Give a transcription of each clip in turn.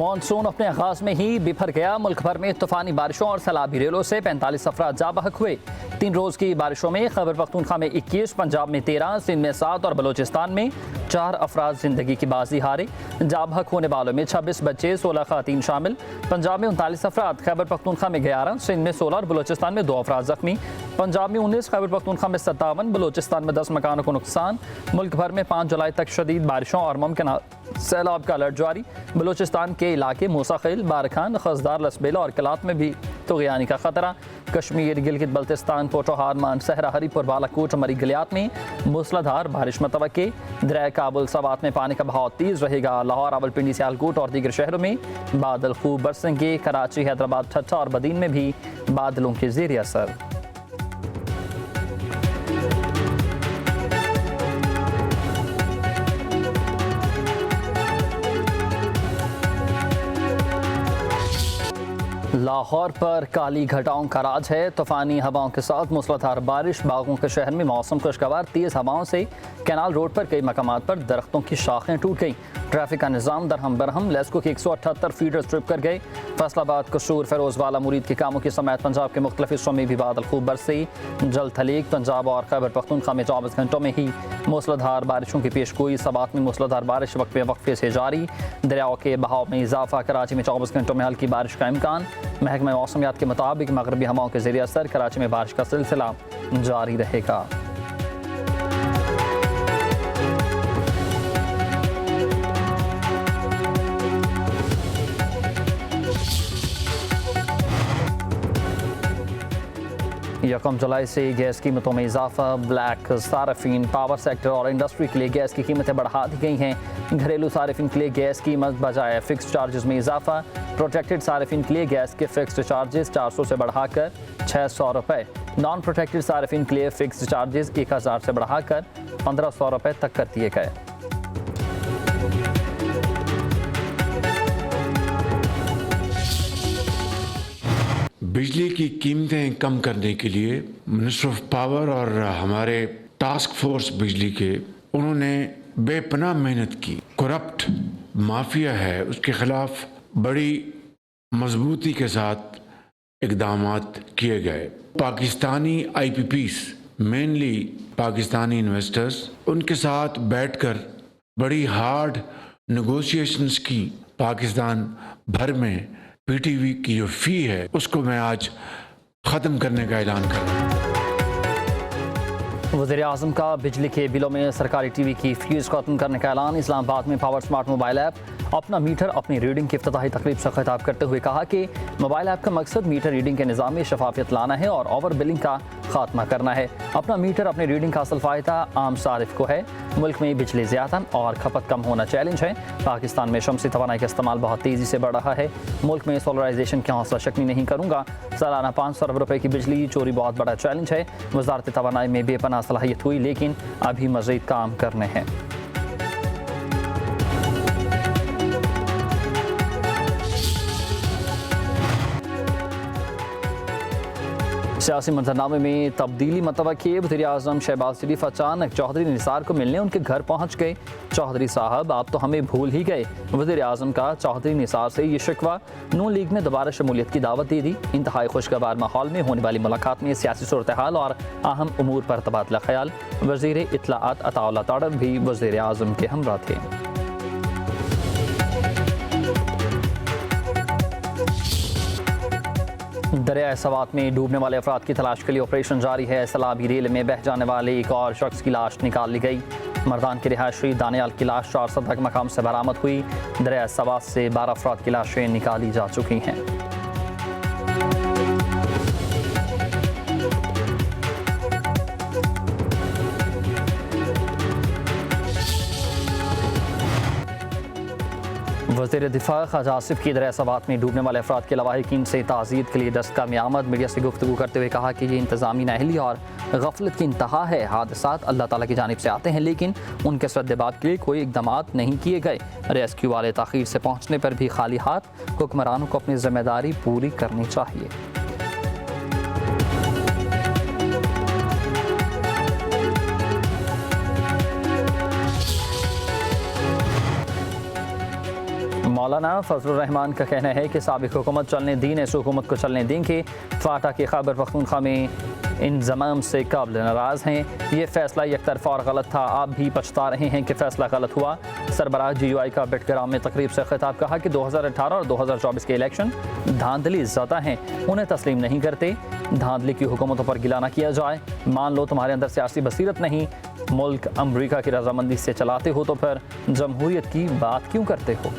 Monsoon अपने आगाज में ही बिफर गया। मुल्क भर में तूफानी बारिशों और सैलाबी रेलों से 45 अफराद जा बहक हुए। 3 रोज की बारिशों में खैबर पख्तूनख्वा में 21, पंजाब में 13, सिंध में 7 और बलोचिस्तान में 4 अफराद जिंदगी की बाजी हारे। जा बहक होने वालों में 26 बच्चे, 16 खातीन शामिल। पंजाब में 39 अफराद, खैबर पख्तूनख्वा में 11, सिंध में 16 और बलोचिस्तान में 2 अफराद जख्मी। पंजाब में 19, खैबर पख्तूनख्वा में 57, बलोचिस्तान में 10 मकानों को नुकसान। मुल्क भर में 5 जुलाई तक शदीद बारिशों और मुमकिन सैलाब का अलर्ट जारी। बलोचिस्तान के इलाके मूसाखिल, बारखान, खजदार, लसबेला और कलात में भी तुग़यानी का खतरा। कश्मीर, गिलगित बल्तिस्तान, पोटोहार, मानसहरा, हरीपुर, बालाकोट, मरी गलियात में मूसलाधार बारिश मतवक्के। दरिया काबुल सवात में पानी का बहाव तेज़ रहेगा। लाहौर, रावलपिंडी, सियालकोट और दीगर शहरों में बादल खूब बरसेंगे। कराची, हैदराबाद, ठट्ठा और बदीन में भी बादलों के ज़ेर असर। लाहौर पर काली घटाओं का राज है। तूफानी हवाओं के साथ मूसलाधार बारिश। बागों के शहर में मौसम खुशगवार। तेज़ हवाओं से कैनाल रोड पर कई मकामात पर दरख्तों की शाखें टूट गईं। ट्रैफिक का निज़ाम दरहम बरहम। लेस्को के 178 फीडर स्ट्रिप कर गए। फैसलाबाद, कसूर, फिरोजवाला, मुरीद के कामों की समेत पंजाब के मुख्तलिफ हिस्सों में भी बादल खूब बरसे। जल थलीक। पंजाब और खैबर पख्तूनख्वा में 24 घंटों में ही मूसलाधार बारिशों की पेशगोई। सवात में मूसलाधार बारिश वक्फे से जारी। दरियाओं के बहाव में इजाफा। कराची में 24 घंटों में हल्की बारिश का इम्कान। महकमा मौसमियात के मुताबिक मगरबी हवाओं के ज़रिए असर कराची में बारिश का सिलसिला जारी रहेगा। यकम जुलाई से गैस कीमतों में इजाफा। ब्लैक सार्फिन, पावर सेक्टर और इंडस्ट्री के लिए गैस की कीमतें बढ़ा दी गई हैं। घरेलू सार्फिन के लिए गैस कीमत बजाय फिक्स चार्जेस में इजाफा। प्रोटेक्टेड सार्फिन के लिए गैस के फिक्स्ड चार्जेस 400 से बढ़ाकर 600 रुपये। नॉन प्रोटेक्टेड सार्फिन के लिए फिक्स्ड चार्जेस 1000 से बढ़ाकर 1500 रुपये तक कर दिए गए। बिजली की कीमतें कम करने के लिए मिनिस्टर ऑफ पावर और हमारे टास्क फोर्स बिजली के, उन्होंने बेपनाह मेहनत की। करप्ट माफिया है उसके खिलाफ बड़ी मजबूती के साथ इकदामात किए गए। Pakistani IPPs, mainly Pakistani investors, उनके साथ बैठकर बड़ी हार्ड नेगोशिएशंस की। पाकिस्तान भर में PTV की जो फ़ी है उसको मैं आज ख़त्म करने का ऐलान कर रहा हूँ। वज़ीर-ए-आज़म का बिजली के बिलों में सरकारी TV की फीस खत्म करने का ऐलान। इस्लामाबाद में पावर स्मार्ट मोबाइल ऐप अपना मीटर अपनी रीडिंग की इफ्तिताही तकरीब से खिताब करते हुए कहा कि मोबाइल ऐप का मकसद मीटर रीडिंग के निज़ाम में शफाफियत लाना है और ओवर बिलिंग का खात्मा करना है। अपना मीटर अपनी रीडिंग का असल फ़ायदा आम सारिफ को है। मुल्क में बिजली ज़्यादा और खपत कम होना चैलेंज है। पाकिस्तान में शमसी तवानाई का इस्तेमाल बहुत तेज़ी से बढ़ रहा है। मुल्क में सोलराइजेशन की हौसला शक्नी नहीं करूँगा। सालाना 500 अरब रुपये की बिजली चोरी बहुत बड़ा चैलेंज है। वज़ारत तवानाई में बेपनाह सलाहियत हुई लेकिन अभी मज़ीद काम करने हैं। सियासी मंजरनामे में तब्दीली मतवक्की। वज़ीर-ए-आज़म शहबाज शरीफ अचानक चौधरी निसार को मिलने उनके घर पहुंच गए। चौधरी साहब आप तो हमें भूल ही गए। वज़ीर-ए-आज़म का चौधरी निसार से ये शिकवा। नून लीग ने दोबारा शमूलियत की दावत दे दी। इंतहाई खुशगवार माहौल में होने वाली मुलाकात में सियासी सूरत हाल और अहम उमूर पर तबादला ख्याल। वज़ीर इत्तलाआत अताउल्लाह ताड़र भी वज़ीर-ए-आज़म के हमरा थे। दरिया सवात में डूबने वाले अफराद की तलाश के लिए ऑपरेशन जारी है। सैलाबी रेल में बह जाने वाले एक और शख्स की लाश निकाल ली गई। मर्दान के रिहायशी दानियाल की लाश 4 सदक मकाम से बरामद हुई। दरिया सवात से 12 अफराद की लाशें निकाली जा चुकी हैं। वज़ीर दिफा ख्वाजा आसिफ की दरिया सवात में डूबने वाले अफराद के लवाहिकीन से ताज़ीयत के लिए दस्तका में आमद। मीडिया से गुफ्तगू करते हुए कहा कि ये इंतज़ामी नाअहली और गफलत की इंतहा है। हादसात अल्लाह ताला की जानिब से आते हैं लेकिन उनके सद्देबात के लिए कोई इक़दामात नहीं किए गए। रेस्क्यू वाले ताख़ीर से पहुँचने पर भी खाली हाथ। हुक्मरानों को अपनी जिम्मेदारी पूरी करनी चाहिए। मौलाना फजलुर रहमान का कहना है कि साबिक हुकूमत चलने दी इस हुकूमत को चलने देंगे। फाटा के खैबर पख्तूनख्वा में इंजमाम से काबिल नाराज़ हैं। ये फैसला एक तरफा और गलत था, आप भी पछता रहे हैं कि फैसला गलत हुआ। सरबराह GUI का बिटग्राम में तकरीब से खिताब कहा कि 2018 और 2024 के इलेक्शन धांधली ज़्यादा हैं, उन्हें तस्लीम नहीं करते। धांधली की हुकूमतों पर गिला ना किया जाए। मान लो तुम्हारे अंदर सियासी बसीरत नहीं, मुल्क अमरीका की रजामंदी से चलाते हो तो फिर जमहूरियत की बात क्यों करते हो।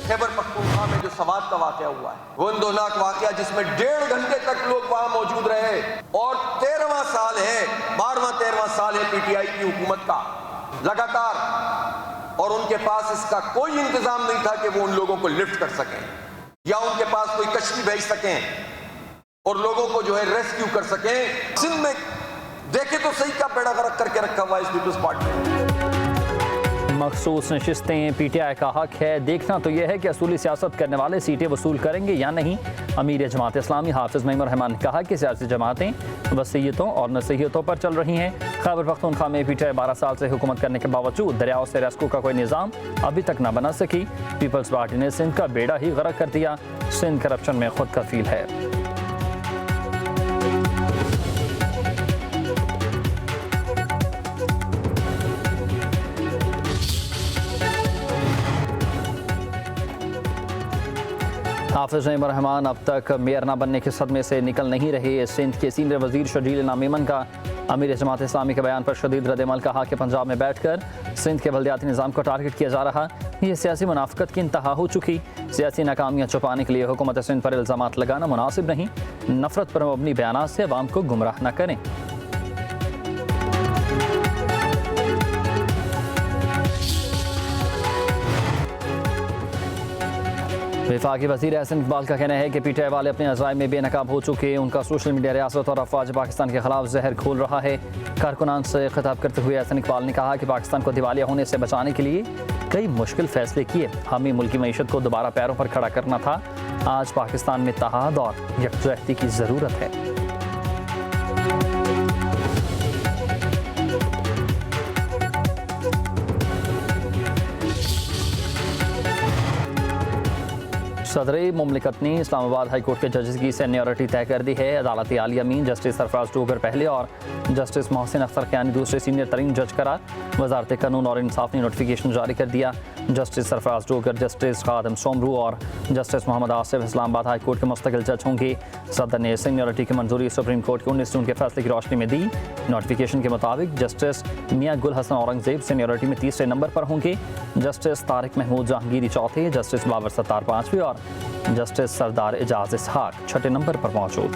खैबर पख्तूनख्वा में जो सवात का वाकया हुआ है, वो अंदोनाक वाकया जिसमें 1.5 घंटे तक लोग वहां मौजूद रहे और 13वां साल है, 12वां साल है PTI की हुकूमत का लगातार, और उनके पास इसका कोई इंतजाम नहीं था कि वो उन लोगों को लिफ्ट कर सकें या उनके पास कोई कश्ती भेज सकें और लोगों को जो है रेस्क्यू कर सकें। सिंध में देखे तो सही का बेड़ा गर्क करके रखा हुआ है इस पीपल्स पार्टी ने। मखसूस नशिस्तें PTI का हक है, देखना तो यह है कि असूली सियासत करने वाले सीटें वसूल करेंगे या नहीं। अमीर जमात इस्लामी हाफिज मईमुर रहमान ने कहा कि सियासी जमातें वसीयतों और नसीहतों पर चल रही हैं। खैबर पख्तूनख्वा में PTI 12 साल से हुकूमत करने के बावजूद दरियाओं से रेस्क्यू का कोई निज़ाम अभी तक न बना सकी। पीपल्स पार्टी ने सिंध का बेड़ा ही गर्क कर दिया। सिंध करप्शन में खुद कफील है। हाफिज मईमुर रहमान अब तक मेयर न बनने के सदमे से निकल नहीं रहे। सिंध के सीनियर वजीर शर्जील इनाम मेमन का अमीर जमात इस्लामी के बयान पर शदीद रद्द-ए-अमल। कहा कि पंजाब में बैठकर सिंध के बल्दियाती निज़ाम को टारगेट किया जा रहा, ये सियासी मुनाफिकत की इंतहा हो चुकी। सियासी नाकामियाँ छुपाने के लिए हुकूमत सिंध पर इल्ज़ामात लगाना मुनासिब नहीं। नफरत पर मबनी बयानात से अवाम को गुमराह न करें। वफाकी वज़ीर एहसन इकबाल का कहना है कि PTI वाले अपने अज़ाइम में बेनकाब हो चुके हैं। उनका सोशल मीडिया रियासत और अफवाज पाकिस्तान के खिलाफ जहर खोल रहा है। कारकुनान से खिताब करते हुए एहसन इकबाल ने कहा कि पाकिस्तान को दिवालिया होने से बचाने के लिए कई मुश्किल फैसले किए। हमें मुल्की मईशत को दोबारा पैरों पर खड़ा करना था। आज पाकिस्तान में इत्तेहाद और यकजहती की ज़रूरत है। सदर मुमलिकत ने इस्लामाबाद हाई कोर्ट के जजेस की सीनियरिटी तय कर दी है। अदालत आलिया में जस्टिस सरफराज डोगर पहले और जस्टिस मोहसिन अख्तर क़यानी दूसरे सीनियर तरीन जज करार। वजारत कानून और इंसाफ ने नोटिफिकेशन जारी कर दिया। जस्टिस सरफराज डोगर, जस्टिस खादम सोमरू और justice Mohammad Asif Islamabad high court के मुस्तकिल जज होंगे। सदर ने सीनियरिटी की मंजूरी सुप्रीम कोर्ट के 19 जून के फैसले की रोशनी में दी। नोटिफिकेशन के मुताबिक जस्टिस मियाँ गुल हसन औरंगजेब सीनियरिटी में तीसरे नंबर पर होंगे। जस्टिस तारिक महमूद जहांगीरी चौथे, जस्टिस बाबर सत्तार पाँचवें और जस्टिस सरदार एजाज इसहाक छठे नंबर पर मौजूद।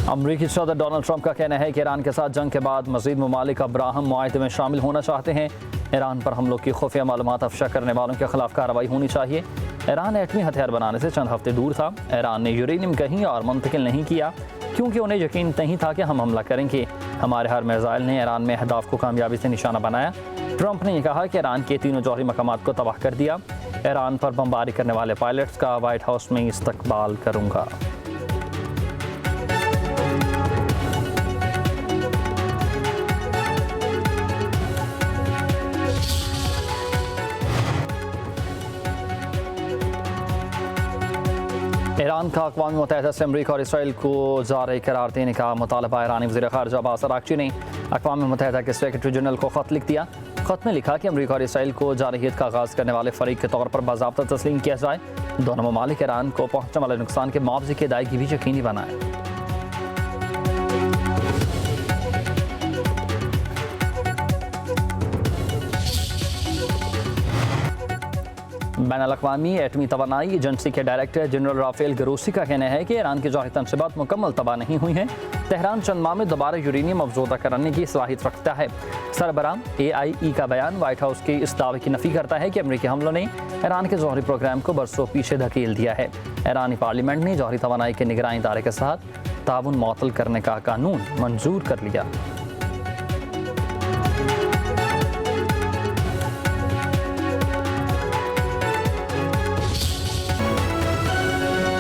अमरीकी सदर डोनाल्ड ट्रंप का कहना है कि ईरान के साथ जंग के बाद मज़ीद ममालिक अब्राहम मुआहदे में शामिल होना चाहते हैं। ईरान पर हमलों की खुफिया मालूमात अफशा करने वालों के खिलाफ कार्रवाई होनी चाहिए। ईरान एटमी हथियार बनाने से चंद हफ्ते दूर था। ईरान ने यूरेनियम कहीं और मुंतकिल नहीं किया क्योंकि उन्हें यकीन नहीं था कि हम हमला करेंगे। हमारे हर मिसाइल ने ईरान में अहदाफ को कामयाबी से निशाना बनाया। ट्रंप ने यह कहा कि ईरान के तीनों जौहरी मकामात को तबाह कर दिया। ईरान पर बमबारी करने वाले पायलट्स का व्हाइट हाउस में इस्तकबाल करूंगा। ईरान का अक़वाम मुत्तहिदा से अमरीका और इसराइल को ज़ारे करार देने का मुतालबा। ईरानी वज़ीर ख़ारिजा अब्बास अराग़ची ने अक़वाम मुत्तहिदा के सेक्रेटरी जनरल को ख़त लिख दिया। ख़त में लिखा कि अमरीका और इसराइल को जारहियत का आगाज़ करने वाले फ़रीक के तौर पर बाज़ाब्ता तस्लीम किया जाए। दोनों ममालिक ईरान को पहुँचने वाले नुकसान के मुआवजे की अदायगी भी यकीनी बनाएं। बैनुल-अक़वामी एटमी तवानाई एजेंसी के डायरेक्टर जनरल राफेल ग्रोसी का कहना है कि ईरान की जौहरी तनसीबात मुकम्मल तबाह नहीं हुई हैं। तेहरान चंद माह में दोबारा यूरेनियम अफजोदा करने की सलाहियत रखता है। सरबराह AIE का बयान व्हाइट हाउस के इस दावे की नफ़ी करता है कि अमरीकी हमलों ने ईरान के जौहरी प्रोग्राम को बरसों पीछे धकेल दिया है। ईरानी पार्लियामेंट ने जौहरी तवानाई के निगरानी इदारे के साथ ताउन मुअत्तल करने का कानून मंजूर कर लिया।